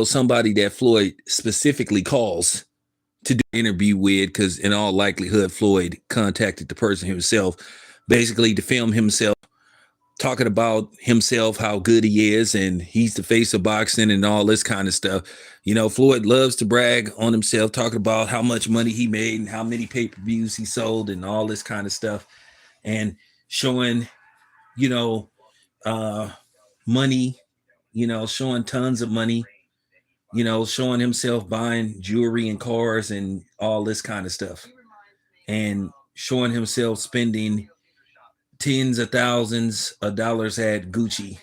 somebody that Floyd specifically calls to do an interview with, because in all likelihood, Floyd contacted the person himself, basically to film himself talking about himself, how good he is, and he's the face of boxing and all this kind of stuff. Floyd loves to brag on himself, talking about how much money he made and how many pay-per-views he sold and all this kind of stuff, and showing, you know, uh, money, showing tons of money, showing himself buying jewelry and cars and all this kind of stuff, and showing himself spending tens of thousands of dollars at Gucci,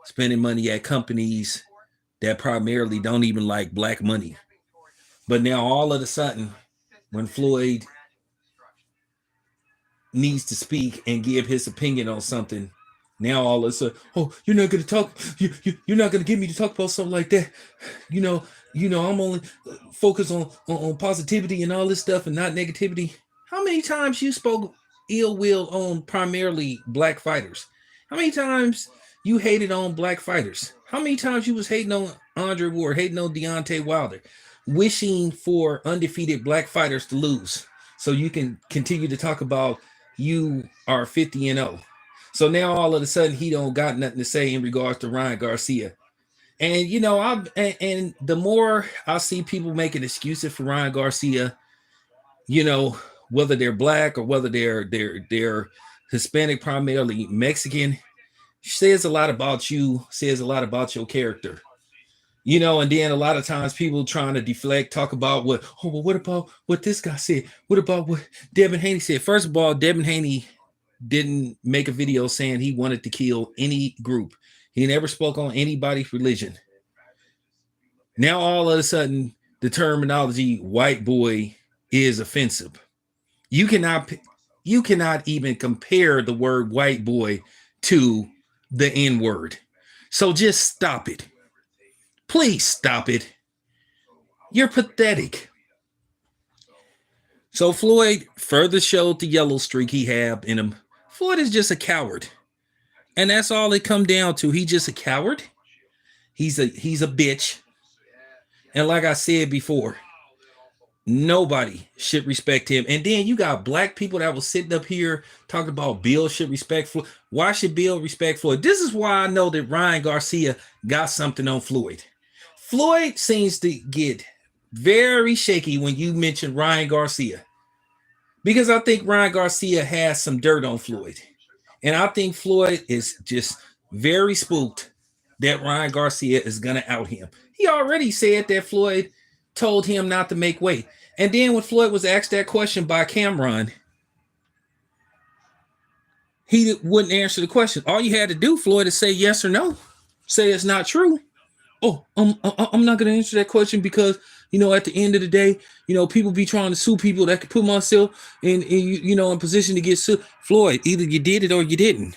spending money at companies that primarily don't even like black money. But now all of a sudden, when Floyd needs to speak and give his opinion on something, now all of a sudden, oh, you're not going to talk, you're not going to get me to talk about something like that. You know, I'm only focused on positivity and all this stuff and not negativity. How many times you spoke ill will on primarily black fighters? How many times you hated on black fighters? How many times you was hating on Andre Ward, hating on Deontay Wilder, wishing for undefeated black fighters to lose so you can continue to talk about you are 50-0. So now all of a sudden he don't got nothing to say in regards to Ryan Garcia. And and the more I see people making excuses for Ryan Garcia, whether they're black or whether they're Hispanic, primarily Mexican, says a lot about you, says a lot about your character. And then a lot of times people trying to deflect, talk about what about what this guy said? What about what Devin Haney said? First of all, Devin Haney didn't make a video saying he wanted to kill any group. He never spoke on anybody's religion. Now all of a sudden, the terminology white boy is offensive. You cannot even compare the word white boy to the N-word. So just stop it. Please stop it. You're pathetic. So Floyd further showed the yellow streak he had in him. Floyd is just a coward. And that's all it come down to. He's just a coward. He's a bitch. And like I said before, nobody should respect him. And then you got black people that was sitting up here talking about Bill should respect Floyd. Why should Bill respect Floyd? This is why I know that Ryan Garcia got something on Floyd. Floyd seems to get very shaky when you mention Ryan Garcia, because I think Ryan Garcia has some dirt on Floyd. And I think Floyd is just very spooked that Ryan Garcia is going to out him. He already said that Floyd told him not to make weight. And then when Floyd was asked that question by Cameron, he wouldn't answer the question. All you had to do, Floyd, is say yes or no. Say it's not true. Oh, I'm not going to answer that question because, at the end of the day, people be trying to sue people that could put myself in position to get sued. Floyd, either you did it or you didn't.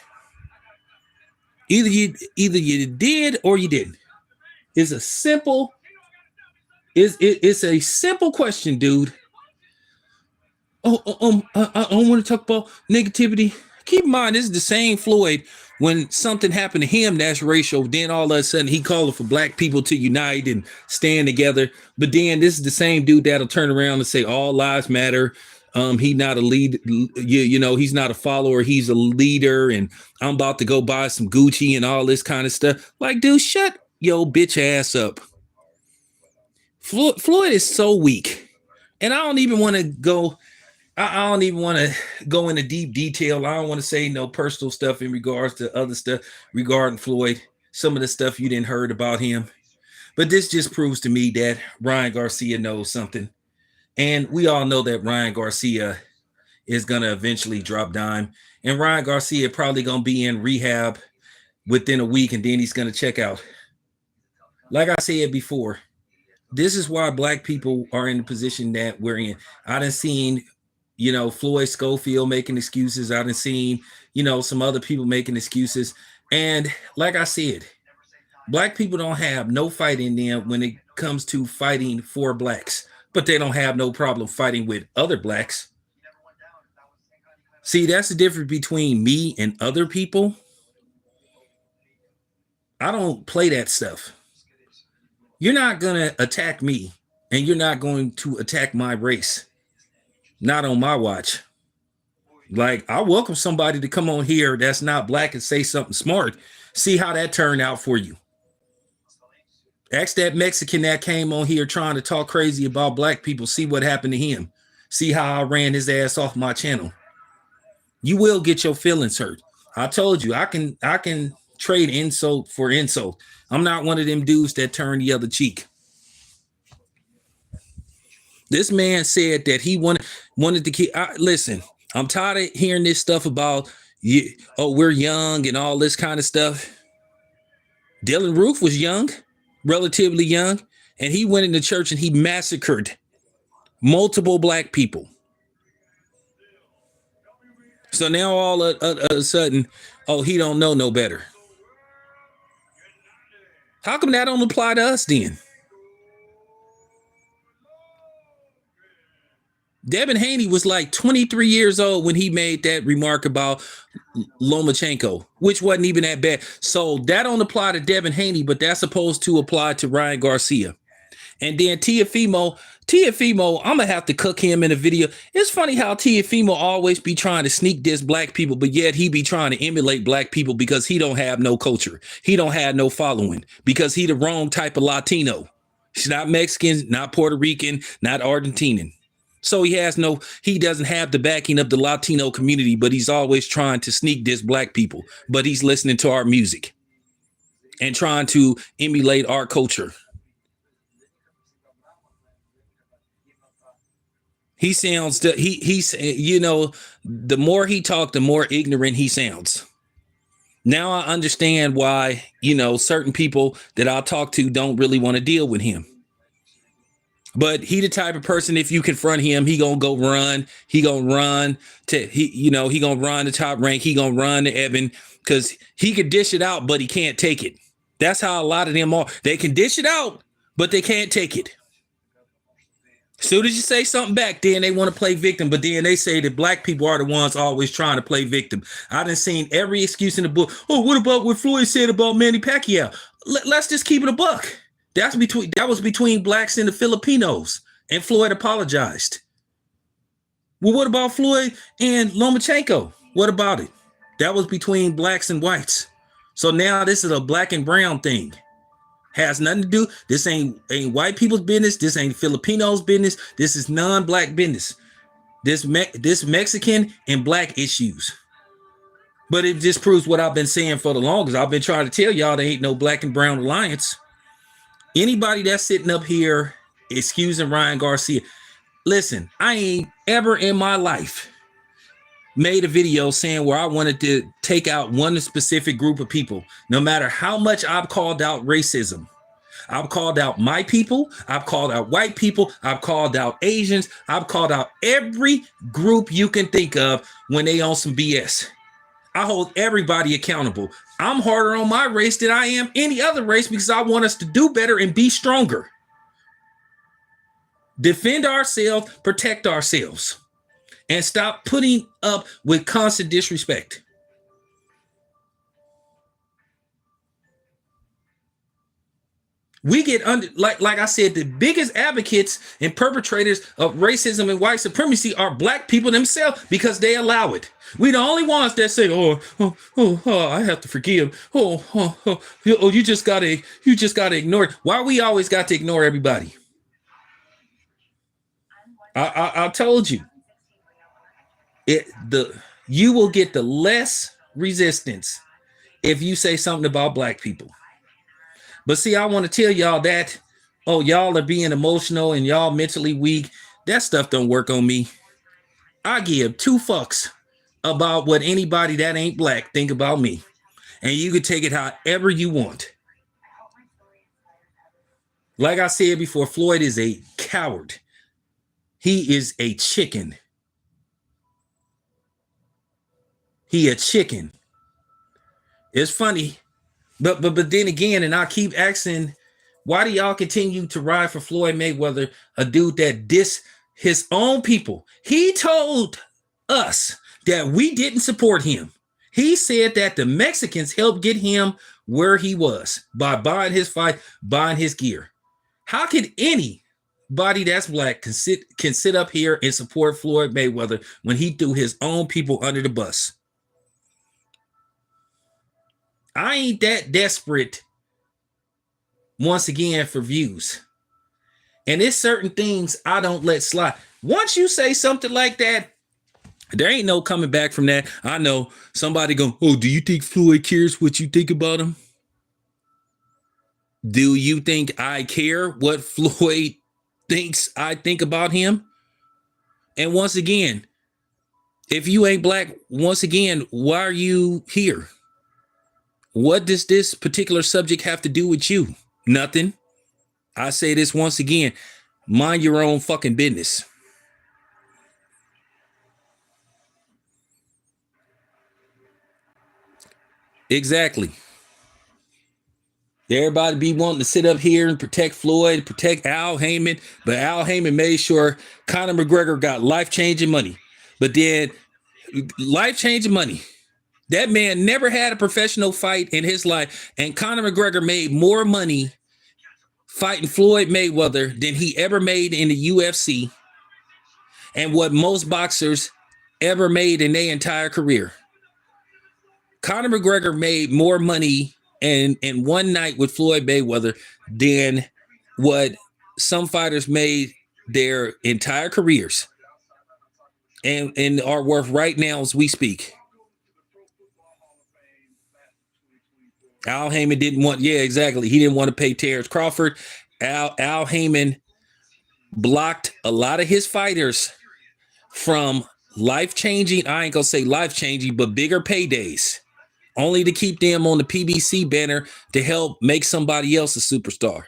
Either you did or you didn't. It's a simple question, dude. I don't want to talk about negativity. Keep in mind, this is the same Floyd. When something happened to him that's racial, then all of a sudden he called for black people to unite and stand together. But then this is the same dude that'll turn around and say all lives matter. He's not a lead, he's not a follower, he's a leader, and I'm about to go buy some Gucci and all this kind of stuff. Like, dude, shut your bitch ass up. Floyd is so weak. And I don't even want to go into deep detail. I don't want to say no personal stuff in regards to other stuff regarding Floyd, some of the stuff you didn't heard about him. But this just proves to me that Ryan Garcia knows something. And we all know that Ryan Garcia is going to eventually drop dime. And Ryan Garcia probably going to be in rehab within a week, and then he's going to check out. Like I said before, this is why black people are in the position that we're in. I done seen Floyd Schofield making excuses. I done seen, some other people making excuses. And like I said, black people don't have no fight in them when it comes to fighting for blacks, but they don't have no problem fighting with other blacks. See, that's the difference between me and other people. I don't play that stuff. You're not going to attack me, and you're not going to attack my race. Not on my watch. Like, I welcome somebody to come on here that's not black and say something smart. See how that turned out for you. Ask that Mexican that came on here trying to talk crazy about black people. See what happened to him. See how I ran his ass off my channel. You will get your feelings hurt. I told you I can trade insult for insult. I'm not one of them dudes that turn the other cheek. This man said that he wanted to keep. Listen, I'm tired of hearing this stuff about we're young and all this kind of stuff. Dylan Roof was young, relatively young, and he went into church and he massacred multiple black people. So now all of a sudden, he don't know no better. How come that don't apply to us then? Devin Haney was like 23 years old when he made that remark about Lomachenko, which wasn't even that bad. So that don't apply to Devin Haney, but that's supposed to apply to Ryan Garcia. And then Tiafimo, I'm going to have to cook him in a video. It's funny how Tiafimo always be trying to sneak diss black people, but yet he be trying to emulate black people because he don't have no culture. He don't have no following because he the wrong type of Latino. He's not Mexican, not Puerto Rican, not Argentinian. So he doesn't have the backing of the Latino community, but he's always trying to sneak diss black people. But he's listening to our music and trying to emulate our culture. He sounds, the more he talks, the more ignorant he sounds. Now I understand why, certain people that I talk to don't really want to deal with him. But he the type of person, if you confront him, he gonna go run. He gonna run he gonna run the top rank. He gonna run to Evan because he can dish it out, but he can't take it. That's how a lot of them are. They can dish it out, but they can't take it. As soon as you say something back, then they want to play victim, but then they say that black people are the ones always trying to play victim. I done seen every excuse in the book. Oh, what about what Floyd said about Manny Pacquiao? Let's just keep it a buck. That was between blacks and the Filipinos, and Floyd apologized. Well, what about Floyd and Lomachenko? What about it? That was between blacks and whites. So now this is a black and brown thing. Has nothing to do. This ain't white people's business. This ain't Filipinos' business. This is non-black business. This Mexican and black issues. But it just proves what I've been saying for the longest. I've been trying to tell y'all there ain't no black and brown alliance. Anybody that's sitting up here excusing Ryan Garcia, listen, I ain't ever in my life made a video saying where I wanted to take out one specific group of people, no matter how much I've called out racism. I've called out my people. I've called out white people. I've called out Asians. I've called out every group you can think of when they on some BS. I hold everybody accountable. I'm harder on my race than I am any other race because I want us to do better and be stronger. Defend ourselves, protect ourselves. And stop putting up with constant disrespect. We get under, like I said, the biggest advocates and perpetrators of racism and white supremacy are black people themselves because they allow it. We the only ones that say, I have to forgive. You just gotta ignore it. Why we always got to ignore everybody? I told you. You will get the less resistance if you say something about black people. But see, I want to tell y'all that, y'all are being emotional and y'all mentally weak. That stuff don't work on me. I give two fucks about what anybody that ain't black think about me. And you can take it however you want. Like I said before, Floyd is a coward. He is a chicken. He a chicken. It's funny, but then again, and I keep asking, why do y'all continue to ride for Floyd Mayweather, a dude that diss his own people? He told us that we didn't support him. He said that the Mexicans helped get him where he was by buying his fight, buying his gear. How can anybody that's black can sit up here and support Floyd Mayweather when he threw his own people under the bus? I ain't that desperate, once again, for views. And there's certain things I don't let slide. Once you say something like that, there ain't no coming back from that. I know somebody going, oh, do you think Floyd cares what you think about him? Do you think I care what Floyd thinks I think about him? And once again, if you ain't black, once again, why are you here? What does this particular subject have to do with you? Nothing. I say this once again, mind your own fucking business. Exactly. Everybody be wanting to sit up here and protect Floyd, protect Al Heyman, but Al Heyman made sure Conor McGregor got life-changing money. But then life-changing money. That man never had a professional fight in his life, and Conor McGregor made more money fighting Floyd Mayweather than he ever made in the UFC and what most boxers ever made in their entire career. Conor McGregor made more money in one night with Floyd Mayweather than what some fighters made their entire careers and are worth right now as we speak. Al Heyman didn't want, yeah, exactly. He didn't want to pay Terrence Crawford. Al Heyman blocked a lot of his fighters from life-changing, I ain't gonna say life-changing, but bigger paydays, only to keep them on the PBC banner to help make somebody else a superstar.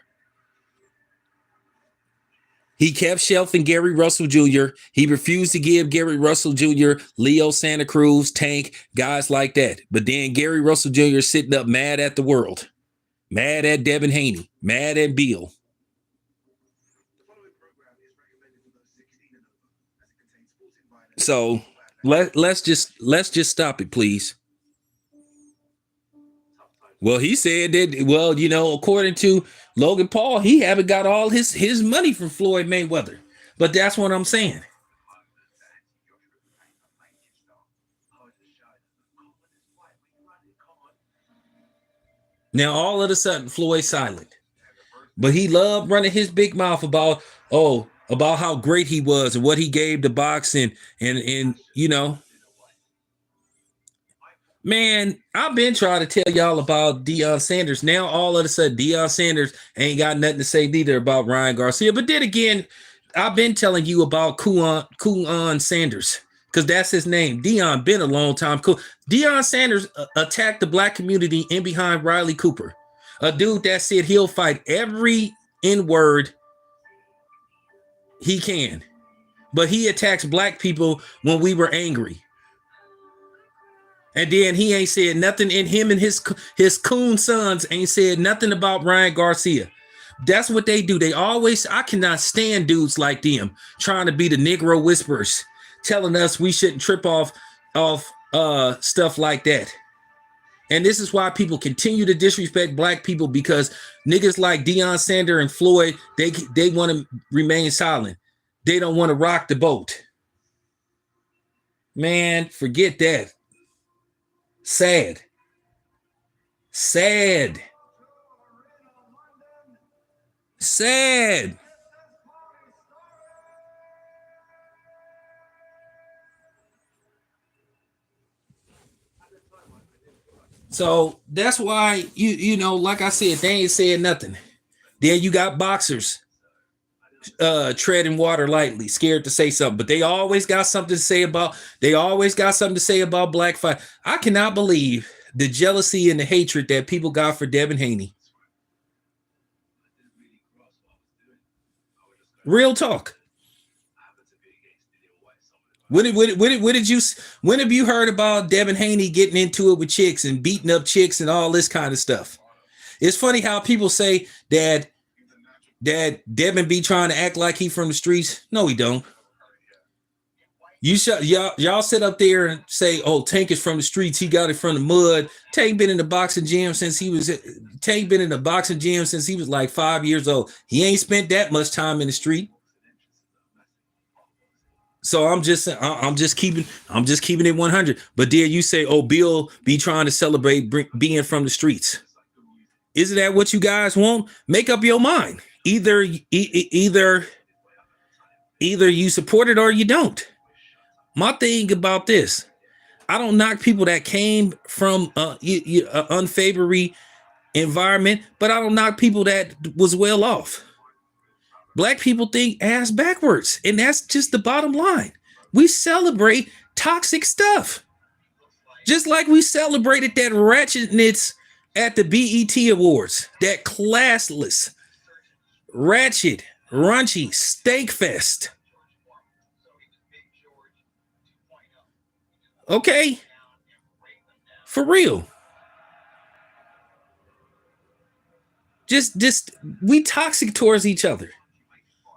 He kept shelving Gary Russell Jr. He refused to give Gary Russell Jr., Leo Santa Cruz, Tank, guys like that. But then Gary Russell Jr. sitting up mad at the world, mad at Devin Haney, mad at Beal. So let's just stop it, please. Well, he said that, well, you know, according to Logan Paul, he haven't got all his money from Floyd Mayweather. But that's what I'm saying. Now, all of a sudden, Floyd's silent. But he loved running his big mouth about how great he was and what he gave to boxing and you know. Man, I've been trying to tell y'all about Deion Sanders. Now, all of a sudden, Deion Sanders ain't got nothing to say neither about Ryan Garcia. But then again, I've been telling you about Kuan Sanders because that's his name. Deion been a long time. Deion Sanders attacked the black community in behind Riley Cooper, a dude that said he'll fight every N-word he can. But he attacks black people when we were angry. And then he ain't said nothing, and him and his coon sons ain't said nothing about Ryan Garcia. That's what they do. They always, I cannot stand dudes like them trying to be the Negro whisperers, telling us we shouldn't trip off stuff like that. And this is why people continue to disrespect black people, because niggas like Deion Sanders and Floyd, they want to remain silent. They don't want to rock the boat. Man, forget that. Sad. So that's why you know, like I said, they ain't said nothing. Then you got boxers treading water lightly, scared to say something, but they always got something to say about black fight. I cannot believe the jealousy and the hatred that people got for Devin Haney. Real talk. When have you heard about Devin Haney getting into it with chicks and beating up chicks and all this kind of stuff? It's funny how people say that Devin be trying to act like he from the streets. No, he don't. Y'all sit up there and say, "Oh, Tank is from the streets. He got it from the mud." Tank been in the boxing gym since he was like 5 years old. He ain't spent that much time in the street. So I'm just keeping it 100. But there you say, "Oh, Bill be trying to celebrate being from the streets." Isn't that what you guys want? Make up your mind. Either you support it or you don't. My thing about this, I don't knock people that came from unfavorable environment, but I don't knock people that was well off. Black people think ass backwards, and that's just the bottom line. We celebrate toxic stuff, just like we celebrated that ratchetness at the BET Awards, that classless, ratchet, raunchy steak fest. Okay, for real. Just we toxic towards each other.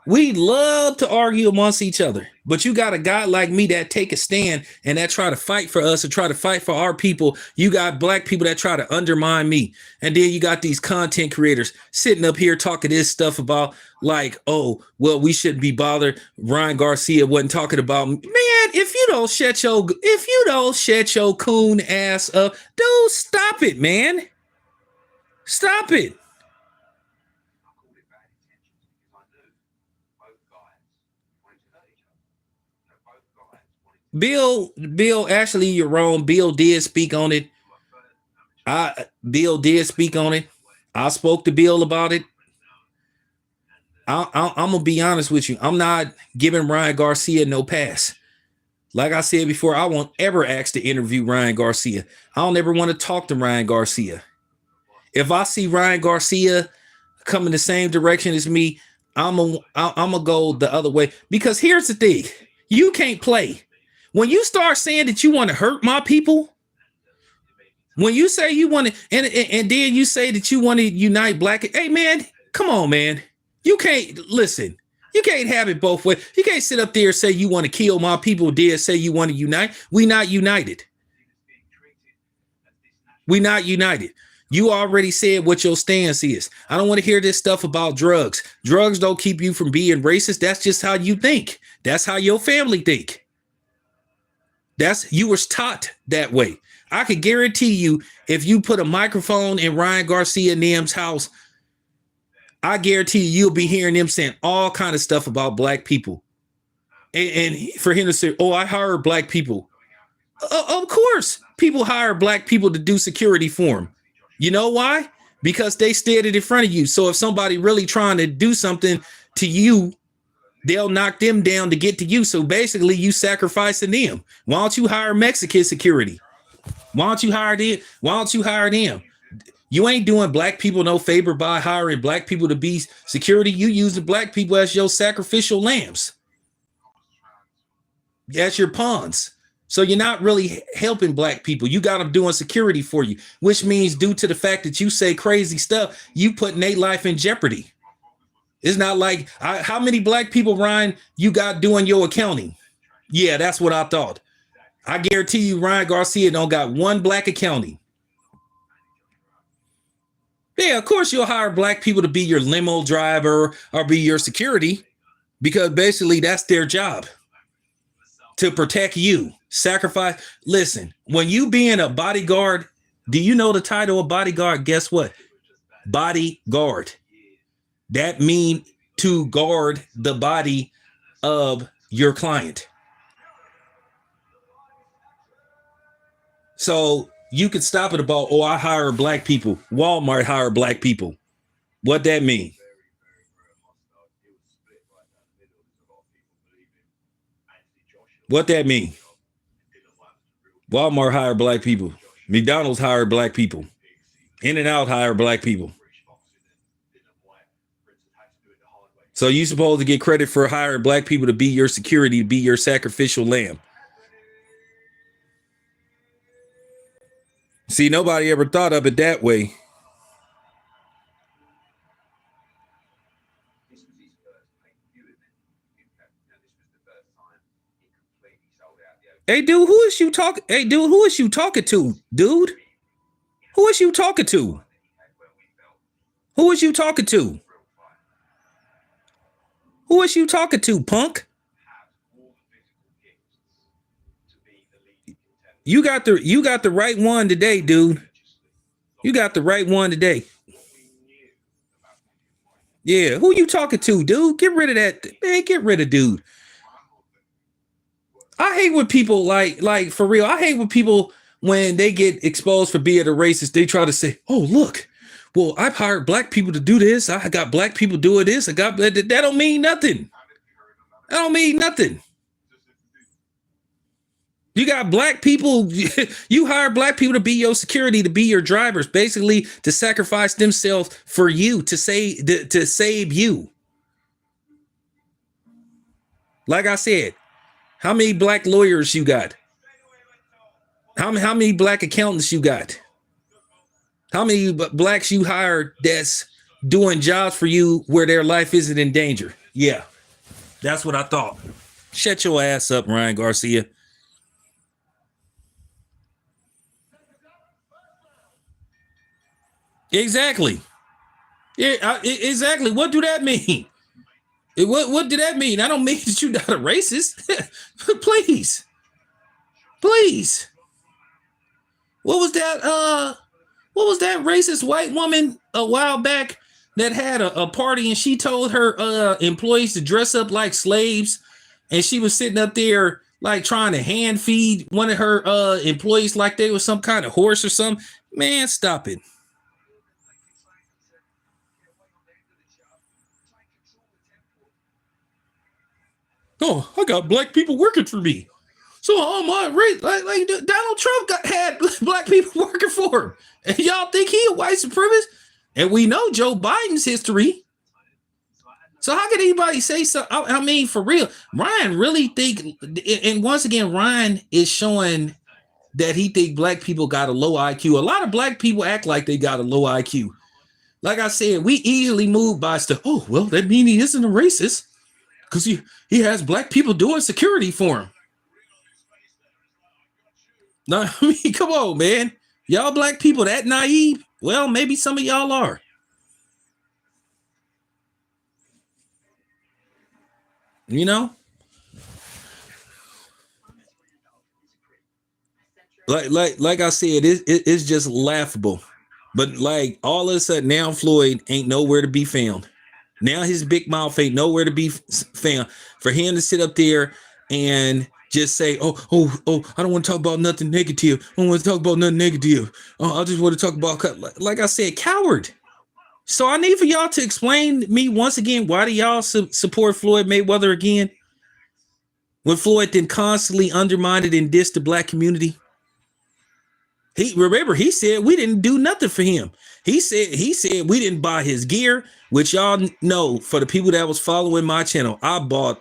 We love to argue amongst each other, but you got a guy like me that take a stand and that try to fight for us and try to fight for our people. You got black people that try to undermine me. And then you got these content creators sitting up here talking this stuff about like, oh, well, we shouldn't be bothered. Ryan Garcia wasn't talking about, man, if you don't shut your coon ass up, dude, stop it, man. Stop it. Bill, actually, you're wrong. Bill did speak on it. Bill did speak on it. I spoke to Bill about it. I'm gonna be honest with you. I'm not giving Ryan Garcia no pass. Like I said before, I won't ever ask to interview Ryan Garcia. I don't ever want to talk to Ryan Garcia. If I see Ryan Garcia coming the same direction as me, I'm gonna go the other way. Because here's the thing: you can't play. When you start saying that you want to hurt my people, when you say you want to, and then you say that you want to unite black, hey man, come on, man. You can't listen. You can't have it both ways. You can't sit up there and say you want to kill my people, then say you want to unite. We not united. We not united. You already said what your stance is. I don't want to hear this stuff about drugs. Drugs don't keep you from being racist. That's just how you think. That's how your family think. You were taught that way. I could guarantee you, if you put a microphone in Ryan Garcia and them's house, I guarantee you'll be hearing them saying all kind of stuff about black people. And for him to say, "Oh, I hire black people." Of course, people hire black people to do security for them. You know why? Because they stared it in front of you. So if somebody really trying to do something to you, they'll knock them down to get to you. So basically, you sacrificing them. Why don't you hire Mexican security? Why don't you hire them? Why don't you hire them? You ain't doing black people no favor by hiring black people to be security. You using black people as your sacrificial lambs. As your pawns. So you're not really helping black people. You got them doing security for you, which means due to the fact that you say crazy stuff, you putting their life in jeopardy. It's not like how many black people, Ryan, you got doing your accounting? Yeah, that's what I thought. I guarantee you, Ryan Garcia don't got one black accounting. Yeah, of course you'll hire black people to be your limo driver or be your security, because basically that's their job, to protect you. Sacrifice. Listen, when you being a bodyguard, do you know the title of bodyguard? Guess what? Bodyguard. That means to guard the body of your client. So you could stop it about, oh, I hire black people. Walmart hire black people. What that mean? What that mean? Walmart hire black people. McDonald's hire black people. In-N-Out hire black people. So you supposed to get credit for hiring black people to be your security, to be your sacrificial lamb. See, nobody ever thought of it that way. Hey, dude, who is you talking? Hey, dude, who is you talking to, dude? Who is you talking to? Who is you talking to? Who is you talking to, punk? You got the right one today, dude. You got the right one today. Yeah, who you talking to, dude? Get rid of that. Man, get rid of dude. I hate when people like for real. I hate when people when they get exposed for being a racist, they try to say, "Oh, look, well, I've hired black people to do this. I got black people doing this. I got that. Don't mean nothing. That don't mean nothing. You got black people. You hire black people to be your security, to be your drivers, basically to sacrifice themselves for you to save you. Like I said, how many black lawyers you got? How many black accountants you got? How many blacks you hired that's doing jobs for you where their life isn't in danger? Yeah, that's what I thought. Shut your ass up, Ryan Garcia. Exactly. Yeah, exactly. What do that mean? What did that mean? I don't mean that you're not a racist. Please, please. What was that? What was that racist white woman a while back that had a party and she told her employees to dress up like slaves, and she was sitting up there like trying to hand feed one of her employees like they was some kind of horse or something. Man, stop it. Oh, I got black people working for me. So all my race, like Donald Trump had black people working for him, and y'all think he a white supremacist? And we know Joe Biden's history. So how can anybody say so? I mean, for real, Ryan really think, and once again, Ryan is showing that he think black people got a low IQ. A lot of black people act like they got a low IQ. Like I said, we easily move by stuff. Oh, well, that means he isn't a racist because he has black people doing security for him. No, I mean, come on, man. Y'all black people that naive? Well, maybe some of y'all are. You know, like I said, it's just laughable. But like all of a sudden now, Floyd ain't nowhere to be found. Now his big mouth ain't nowhere to be found. For him to sit up there and just say, oh, I don't want to talk about nothing negative. I don't want to talk about nothing negative. I just want to talk about, like I said, coward. So I need for y'all to explain to me once again, why do y'all support Floyd Mayweather again? When Floyd then constantly undermined and dissed the black community. He said we didn't do nothing for him. He said we didn't buy his gear, which y'all know, for the people that was following my channel, I bought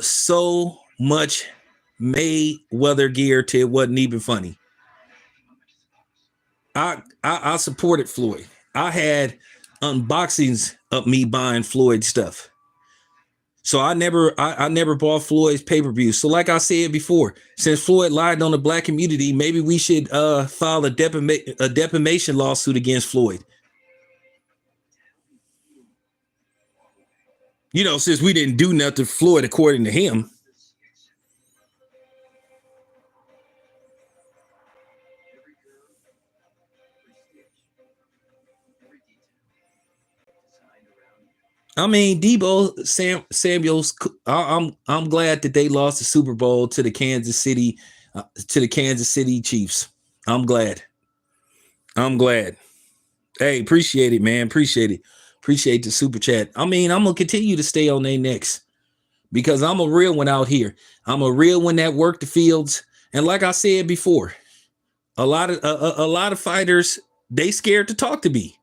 so much Mayweather gear till it wasn't even funny. I supported Floyd. I had unboxings of me buying Floyd stuff. So I never bought Floyd's pay-per-view. So like I said before, since Floyd lied on the black community, maybe we should file a defamation lawsuit against Floyd. You know, since we didn't do nothing for Floyd, according to him. I mean, Samuels. I'm glad that they lost the Super Bowl to the Kansas City Chiefs. I'm glad. I'm glad. Hey, appreciate it, man. Appreciate it. Appreciate the super chat. I mean, I'm gonna continue to stay on their necks because I'm a real one out here. I'm a real one that worked the fields. And like I said before, a lot of fighters, they scared to talk to me.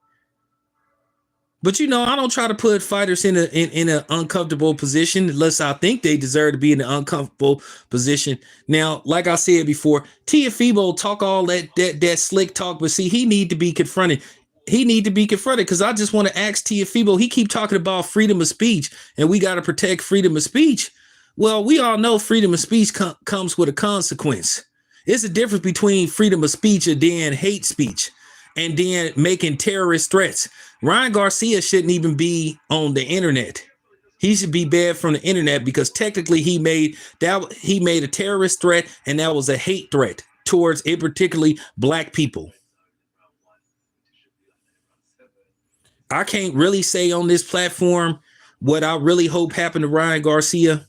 But you know, I don't try to put fighters in an uncomfortable position unless I think they deserve to be in an uncomfortable position. Now, like I said before, Teofimo talk all that slick talk, but see, he need to be confronted. He need to be confronted because I just want to ask Teofimo. He keep talking about freedom of speech, and we got to protect freedom of speech. Well, we all know freedom of speech comes with a consequence. It's a difference between freedom of speech and then hate speech and then making terrorist threats. Ryan Garcia shouldn't even be on the internet. He should be banned from the internet because technically he made a terrorist threat, and that was a hate threat towards, in particularly, black people. I can't really say on this platform what I really hope happened to Ryan Garcia.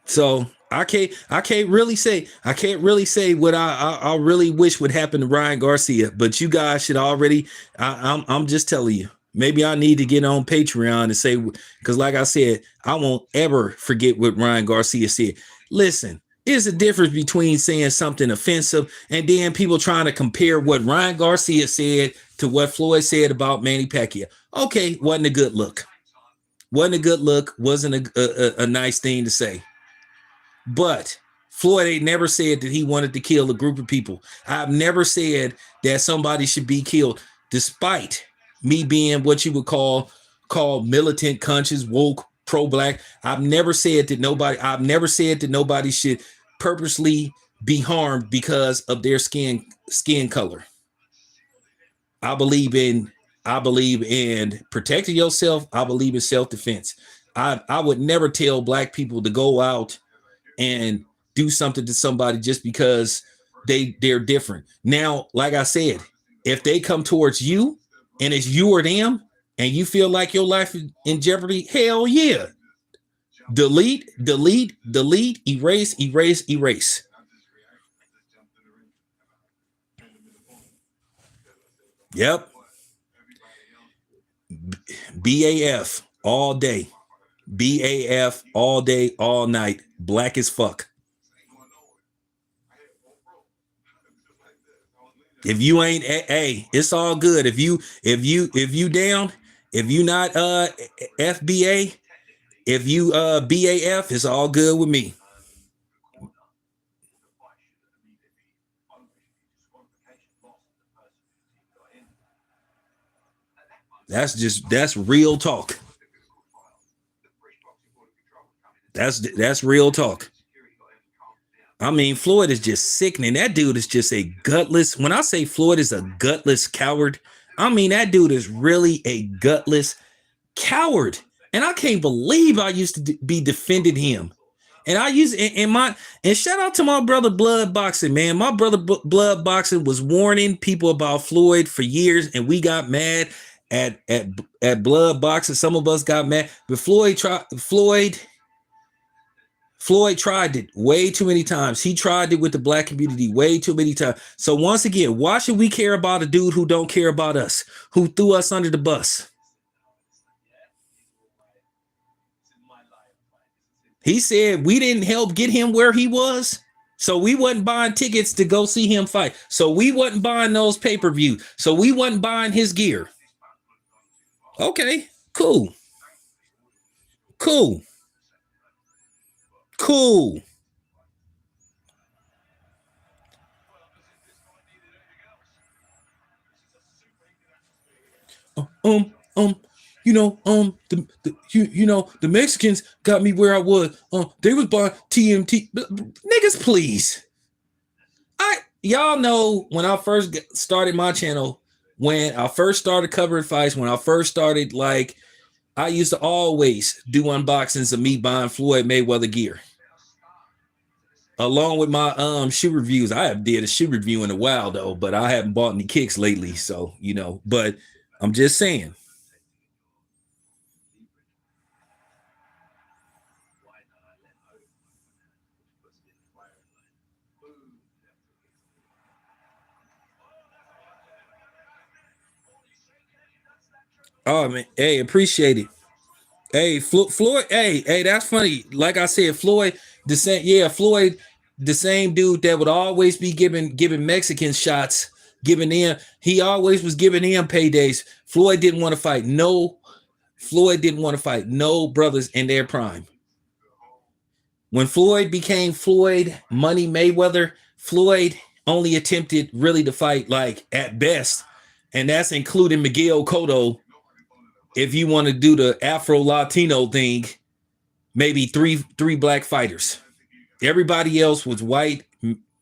So I can't really say what I really wish would happen to Ryan Garcia, but you guys should already. I'm just telling you. Maybe I need to get on Patreon and say, because like I said, I won't ever forget what Ryan Garcia said. Listen, there's a difference between saying something offensive and then people trying to compare what Ryan Garcia said to what Floyd said about Manny Pacquiao. Okay, wasn't a good look. Wasn't a good look. Wasn't a nice thing to say. But Floyd ain't never said that he wanted to kill a group of people. I've never said that somebody should be killed, despite me being what you would call militant, conscious, woke, pro-black. I've never said that nobody should purposely be harmed because of their skin color. I believe in protecting yourself. I believe in self-defense. I would never tell black people to go out and do something to somebody just because they're different. Now, like I said, if they come towards you and it's you or them and you feel like your life is in jeopardy, hell yeah. Delete, erase. Yep. BAF all day. BAF all day, all night. Black as fuck. If you ain't, hey, it's all good. If you down, if you not FBA, if you BAF, it's all good with me. That's real talk. That's real talk. I mean, Floyd is just sickening. That dude is just a gutless. When I say Floyd is a gutless coward, I mean that dude is really a gutless coward. And I can't believe I used to be defending him. And I used and shout out to my brother Blood Boxing, man. My brother Blood Boxing was warning people about Floyd for years, and we got mad at Blood Boxing. Some of us got mad, but Floyd tried it way too many times. He tried it with the black community way too many times. So once again, why should we care about a dude who don't care about us, who threw us under the bus? He said we didn't help get him where he was. So we wasn't buying tickets to go see him fight. So we wasn't buying those pay-per-view. So we wasn't buying his gear. Okay, cool. The Mexicans got me where I was. They was buying TMT. Niggas, please. Y'all know when I first started my channel, when I first started covering fights, when I first started, like, I used to always do unboxings of me buying Floyd Mayweather gear. Along with my shoe reviews. I have did a shoe review in a while though, but I haven't bought any kicks lately. So, but I'm just saying. Oh man, hey, appreciate it. Hey, Floyd, hey, that's funny. Like I said, Floyd, Floyd, the same dude that would always be giving Mexican shots, he always was giving them paydays. Floyd didn't want to fight no brothers in their prime. When Floyd became Floyd Money Mayweather, Floyd only attempted really to fight like at best, and that's including Miguel Cotto. If you want to do the Afro Latino thing, maybe three black fighters. Everybody else was white,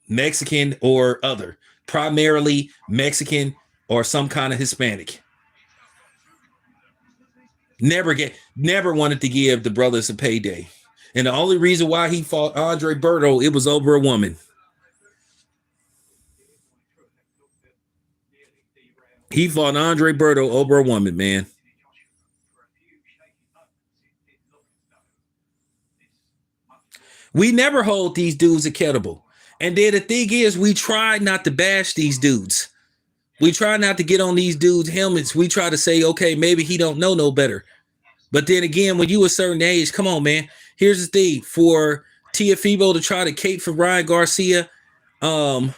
Mexican, or other, primarily Mexican or some kind of Hispanic. Never wanted to give the brothers a payday. And the only reason why he fought Andre Berto, it was over a woman. He fought Andre Berto over a woman, man. We never hold these dudes accountable. And then the thing is, we try not to bash these dudes. We try not to get on these dudes' helmets. We try to say, okay, maybe he don't know no better. But then again, when you a certain age, come on, man. Here's the thing. For Tiafibo to try to cape for Ryan Garcia and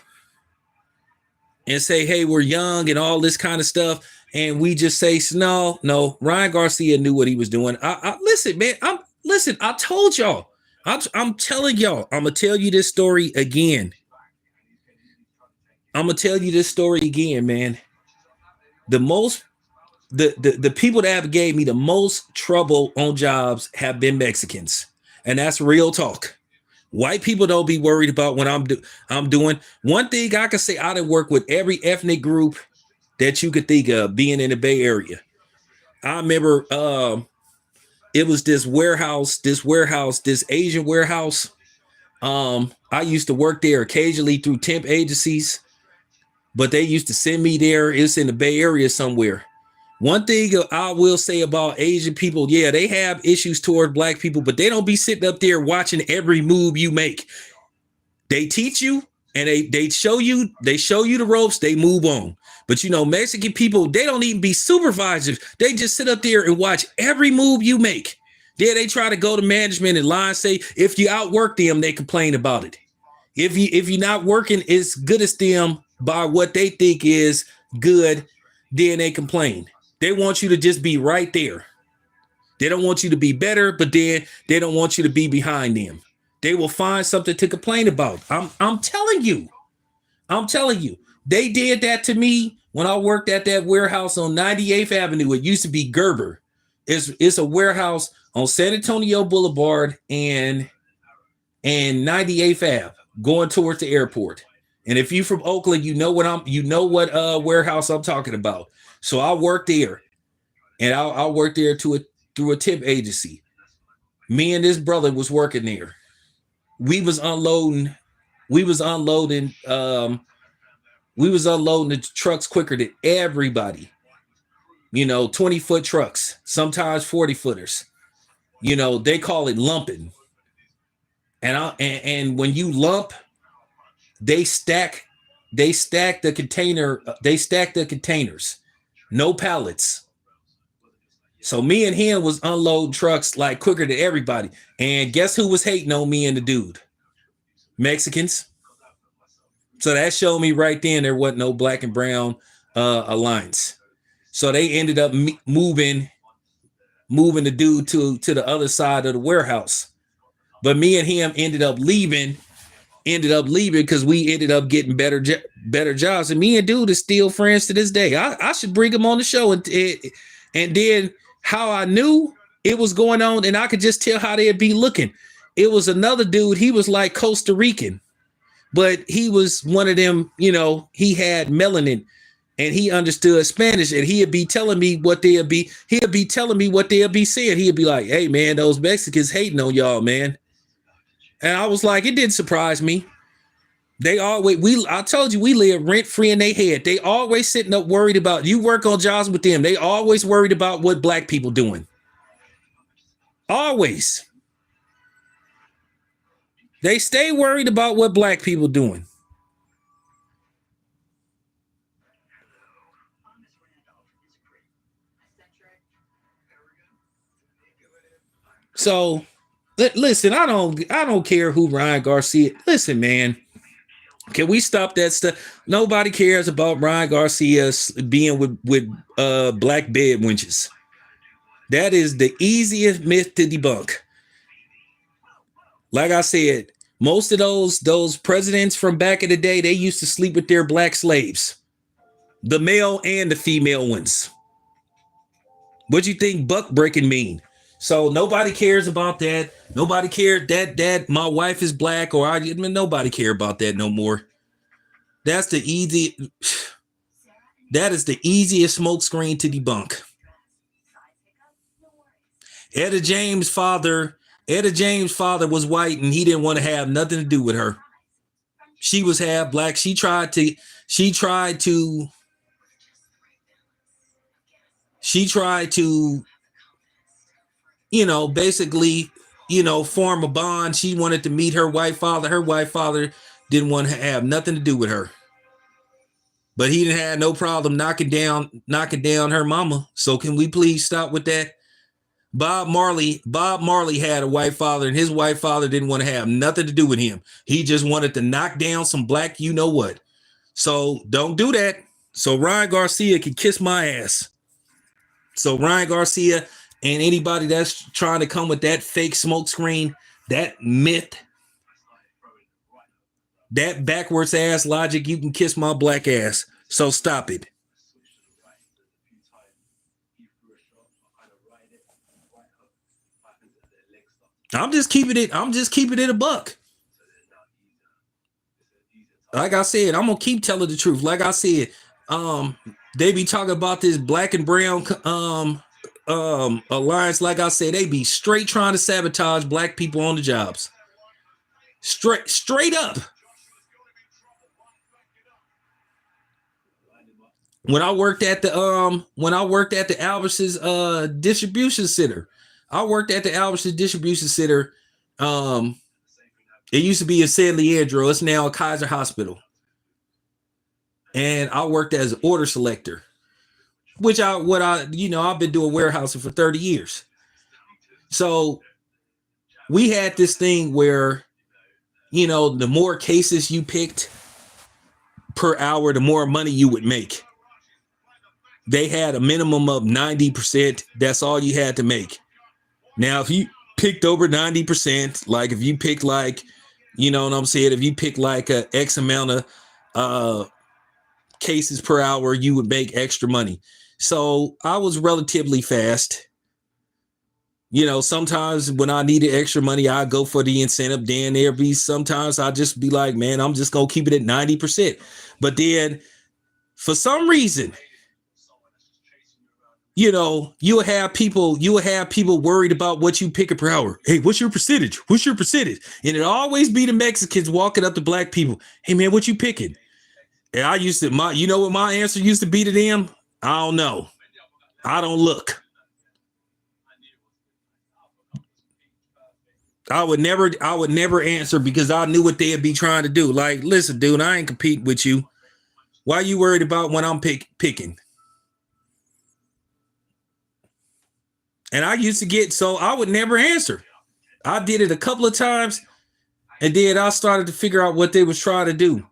say, hey, we're young and all this kind of stuff. And we just say, no, Ryan Garcia knew what he was doing. Listen, man, I told y'all. I'm telling y'all, I'm going to tell you this story again. Man. The people that have gave me the most trouble on jobs have been Mexicans. And that's real talk. White people don't be worried about what I'm doing. One thing I can say, I done work with every ethnic group that you could think of being in the Bay Area. I remember it was this Asian warehouse. I used to work there occasionally through temp agencies, but they used to send me there. It's in the Bay Area somewhere. One thing I will say about Asian people, yeah, they have issues toward black people, but they don't be sitting up there watching every move you make. They teach you and they show you the ropes, they move on. But you know, Mexican people, they don't even be supervisors. They just sit up there and watch every move you make. Then they try to go to management and lie and say, if you outwork them, they complain about it. If you're not working as good as them by what they think is good, then they complain. They want you to just be right there. They don't want you to be better, but then they don't want you to be behind them. They will find something to complain about. I'm telling you. They did that to me when I worked at that warehouse on 98th Avenue. It used to be Gerber. It's a warehouse on San Antonio Boulevard and 98th Ave, going towards the airport. And if you're from Oakland, you know what warehouse I'm talking about. So I worked there, and I worked there through a tip agency. Me and this brother was working there. We was unloading the trucks quicker than everybody. 20-foot trucks, sometimes 40-footers. They call it lumping. And when you lump, they stack the containers, no pallets. So me and him was unloading trucks like quicker than everybody. And guess who was hating on me and the dude? Mexicans. So that showed me right then there wasn't no black and brown alliance. So they ended up moving the dude to the other side of the warehouse. But me and him ended up leaving because we ended up getting better jobs. And me and dude is still friends to this day. I should bring him on the show. And then how I knew it was going on, and I could just tell how they'd be looking. It was another dude. He was like Costa Rican, but he was one of them, he had melanin and he understood Spanish, and he'd be telling me what they'll be saying. He'd be like, hey man, those Mexicans hating on y'all, man. And I was like, it didn't surprise me. I told you, we live rent free in their head. They always sitting up worried about, you work on jobs with them, they always worried about what black people doing. Always. They stay worried about what black people doing. So listen, I don't care who Ryan Garcia. Listen, man. Can we stop that stuff? Nobody cares about Ryan Garcia being with black bed wenches. That is the easiest myth to debunk. Like I said, most of those presidents from back in the day, they used to sleep with their black slaves, the male and the female ones. What do you think buck breaking mean? So nobody cares about that. Nobody cared that my wife is black, or I mean, nobody care about that no more. That's the easy. That is the easiest smokescreen to debunk. Etta James' father was white, and he didn't want to have nothing to do with her. She was half black. She tried to basically, form a bond. She wanted to meet her white father. Her white father didn't want to have nothing to do with her. But he didn't have no problem knocking down her mama. So can we please stop with that? Bob Marley had a white father, and his white father didn't want to have nothing to do with him. He just wanted to knock down some black you know what. So don't do that. So Ryan Garcia can kiss my ass. So Ryan Garcia and anybody that's trying to come with that fake smoke screen, that myth, that backwards ass logic, you can kiss my black ass. So stop it. I'm just keeping it a buck. Like I said, I'm gonna keep telling the truth. Like I said, they be talking about this black and brown alliance. Like I said, they be straight trying to sabotage black people on the jobs. Straight up. When I worked at the Albertsons distribution center, it used to be in San Leandro. It's now a Kaiser Hospital. And I worked as an order selector, which I've been doing warehousing for 30 years. So we had this thing where, the more cases you picked per hour, the more money you would make. They had a minimum of 90%. That's all you had to make. Now, if you picked over 90%, like if you picked if you picked like a X amount of cases per hour, you would make extra money. So I was relatively fast. Sometimes when I needed extra money, I go for the incentive. Then there be sometimes I just be like, man, I'm just gonna keep it at 90%. But then for some reason, you'll have people worried about what you pick per hour. Hey, what's your percentage? And it always be the Mexicans walking up to black people. Hey man, what you picking? And I used to, what my answer used to be to them? I don't know. I don't look. I would never answer because I knew what they'd be trying to do. Like, listen, dude, I ain't competing with you. Why are you worried about when I'm picking? And I used to get, so I would never answer. I did it a couple of times, and then I started to figure out what they was trying to do.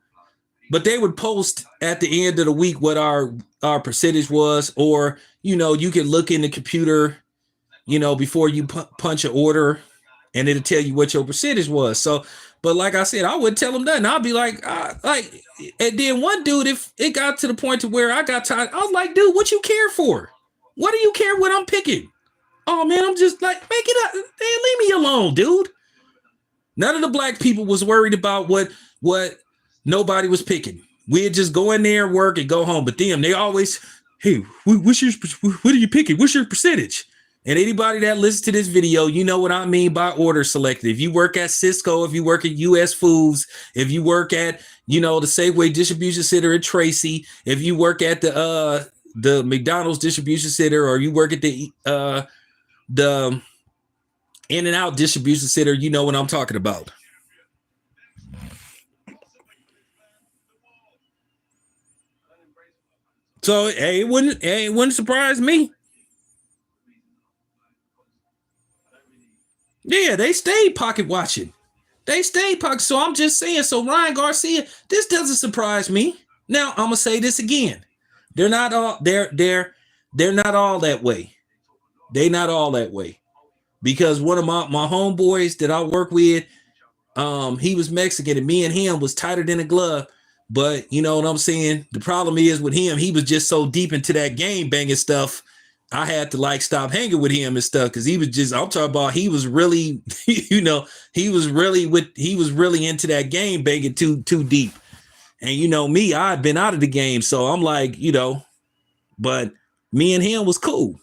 But they would post at the end of the week what our percentage was, or, you can look in the computer, before you punch an order, and it'll tell you what your percentage was. So, but like I said, I wouldn't tell them nothing. I'll be like, and then one dude, if it got to the point to where I got tired, I was like, dude, what you care for? What do you care what I'm picking? Oh man, I'm just like, make it up. Man, leave me alone, dude. None of the black people was worried about what nobody was picking. We'd just go in there, work, and go home. But them, they always, hey, what are you picking? What's your percentage? And anybody that listens to this video, you know what I mean by order selected. If you work at Cisco, if you work at US Foods, if you work at, the Safeway Distribution Center at Tracy, if you work at the McDonald's Distribution Center, or you work at the In-N-Out Distribution Center, you know what I'm talking about. So hey, it wouldn't surprise me. Yeah, they stayed pocket watching. So I'm just saying, so Ryan Garcia, this doesn't surprise me. Now I'm gonna say this again. They're not all not all that way. They're not all that way. Because one of my homeboys that I work with, He was Mexican, and me and him was tighter than a glove. But you know what I'm saying? The problem is with him, he was just so deep into that game banging stuff. I had to like stop hanging with him and stuff because he was just, I'm talking about, he was really, he was really into that game banging too deep. And you know me, I'd been out of the game. So I'm like, but me and him was cool.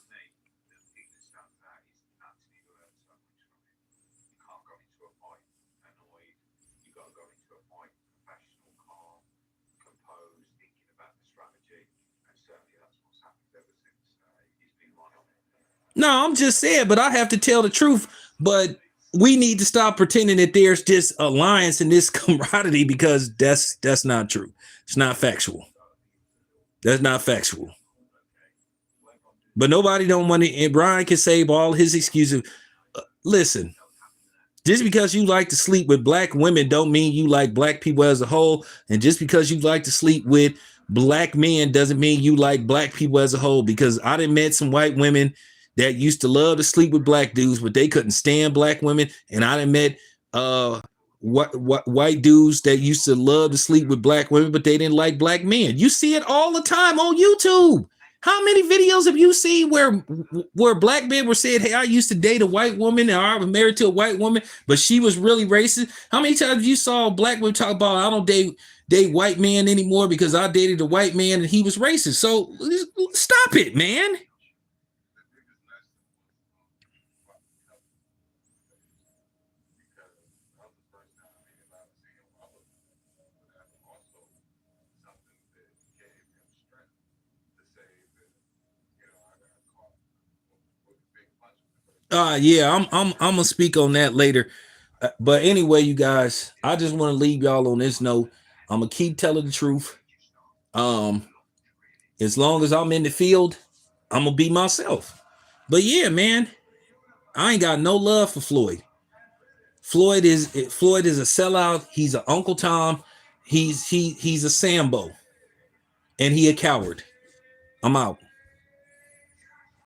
No, I'm just saying, but I have to tell the truth. But we need to stop pretending that there's this alliance and this camaraderie because that's not true. It's not factual. That's not factual. But nobody don't want to. And Brian can save all his excuses. Listen, just because you like to sleep with black women don't mean you like black people as a whole. And just because you like to sleep with black men doesn't mean you like black people as a whole. Because I done met some white women that used to love to sleep with black dudes, but they couldn't stand black women. And I done met white dudes that used to love to sleep with black women, but they didn't like black men. You see it all the time on YouTube. How many videos have you seen where black men were said, hey, I used to date a white woman or I was married to a white woman, but she was really racist? How many times you saw black women talk about, I don't date white men anymore because I dated a white man and he was racist? So stop it, man. Yeah, I'm gonna speak on that later. But anyway, you guys, I just want to leave y'all on this note. I'm gonna keep telling the truth. Um, as long as I'm in the field, I'm gonna be myself. But yeah, man, I ain't got no love for Floyd. Floyd is a sellout. He's an Uncle Tom. He's a Sambo, and he a coward. I'm out.